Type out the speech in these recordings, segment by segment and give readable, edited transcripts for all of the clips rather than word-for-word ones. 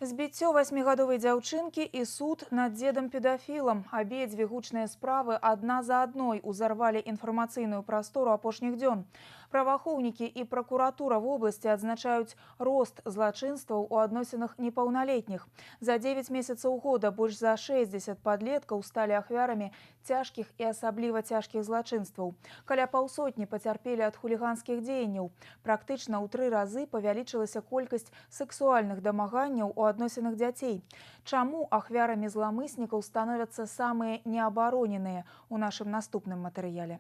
Збіццё 8гадовай дзяўчынкі і суд над дзедам-педафілам. Абедзве гучныя справы адна за адной узарвалі інфармацыйную прастору апошніх дзён. Праваахоўнікі і пракуратура вобласці адзначаюць рост злачынстваў у адносінах непаўналетніх. За 9 месяцаў года больш за 60 падлеткаў сталі ахвярамі цяжкіх і асабліва цяжкіх злачынстваў. Каля паўсотні пацярпелі ад хуліганскіх дзеянняў. Практычна ў 3 разы павялічылася колькасць сексуальных дамаганняў у адносінах дзяцей. Чаму ахвярамі зламыснікаў становяцца самыя неабароненыя у нашым наступным матэрыяле?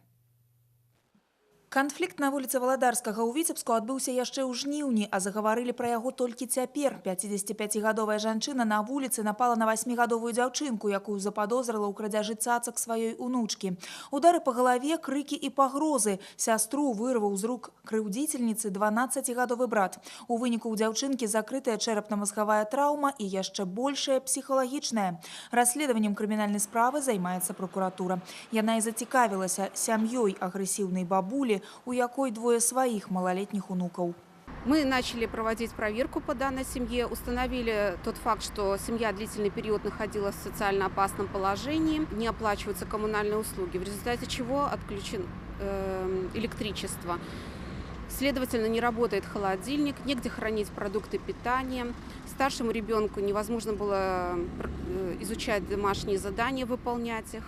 Канфлікт на вуліцы Валадарскага ў Віцебску адбыўся яшчэ ў жніўні, а загаварылі пра яго толькі цяпер. 55гадовая жанчына на вуліцы напала на 8гадовую дзяўчынку, якую западозрыла ў крадзяжы цацак сваёй унучкі. Удары па галаве, крыкі і пагрозы. Сястру вырваў з рук крыўдзіцельніцы 12гадовы брат. У выніку ў дзяўчынкі закрытая чэрапна-мазгавая траўма і яшчэ большая псіхалагічная. Расследаваннем крымінальнай справы займаецца прокуратура. Яна і зацікавілася сям'ёй агрэсіўнай бабулі, у якой двое своих малолетних внуков. Мы начали проводить проверку по данной семье, установили тот факт, что семья длительный период находилась в социально опасном положении, не оплачиваются коммунальные услуги, в результате чего отключен электричество. Следовательно, не работает холодильник, негде хранить продукты питания. Старшему ребенку невозможно было изучать домашние задания, выполнять их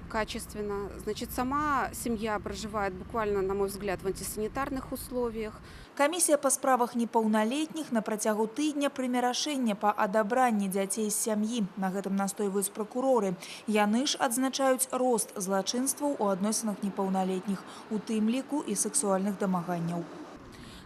качественно. Значит, сама семья проживает буквально, на мой взгляд, в антисанитарных условиях. Камісія па справах непаўналетніх на працягу тыдня прыме рашэнне па адабранні дзяцей з сям'і. На гэтым настойваюць пракуроры. Яны ж адзначаюць рост злачынстваў у адносінах непаўналетніх, у тым ліку і сексуальных дамаганняў.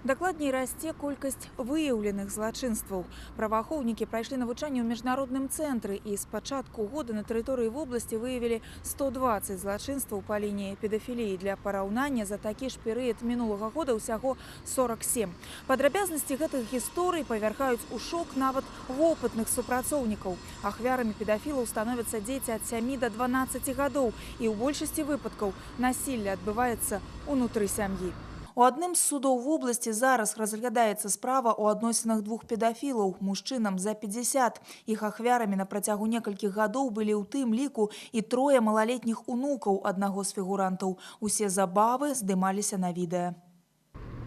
Дакладней расце колькасць выяўленых злачынстваў. Праваахоўнікі прайшлі навучанне ў міжнародным цэнтры і з пачатку года на тэрыторыі вобласці выявілі 120 злачынстваў па лініі педафіліі. Для параўнання за такі ж перыяд мінулага года ўсяго 47. Падрабязнасці гэтых гісторый павяргаюць у шок нават вопытных супрацоўнікаў. Ахвярамі педафілаў становяцца дзеці ад 7 до 12 гадоў, і ў большасці выпадкаў насілле адбываецца ўнутры сям'і. У адным з судоў вобласці зараз разглядаецца справа ў адносінах двух педафілаў, мужчынам за 50. Іх ахвярамі на працягу некалькіх гадоў былі ў тым ліку і 3 малалетніх унукаў аднаго з фігурантаў. Усе забавы здымаліся на відэо.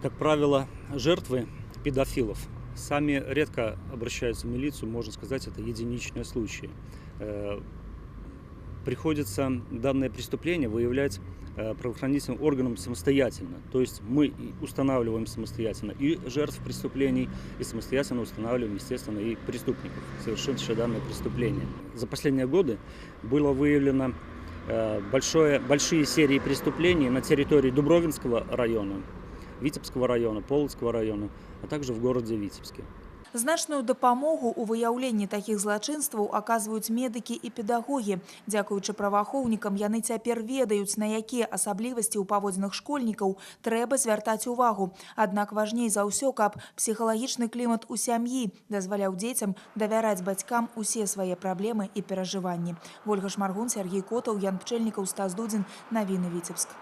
Как правило, жертвы педофилов сами редко обращаются в милицию, можно сказать, это единичные случаи. Приходится данное преступление выявлять правоохранительным органам самостоятельно. То есть мы устанавливаем самостоятельно и жертв преступлений, и самостоятельно устанавливаем, естественно, и преступников, совершивших данное преступление. За последние годы было выявлено большие серии преступлений на территории Дубровинского района, Витебского района, Полоцкого района, а также в городе Витебске. Значную дапамогу ў выяўленні такіх злачынстваў аказваюць медыкі і педагогі. Дзякуючы праваахоўнікам, яны цяпер ведаюць, на якія асаблівасці ў паводзінах школьнікаў трэба звяртаць увагу. Аднак важней за ўсё, каб псіхалагічны клімат у сям'і дазваляў дзецям давяраць бацькам усе свае праблемы і перажыванні. Вольга Шмаргун, Сергей Котаў, Ян Пчэльнікаў, Стас Дудзін. Навіны Віцебск.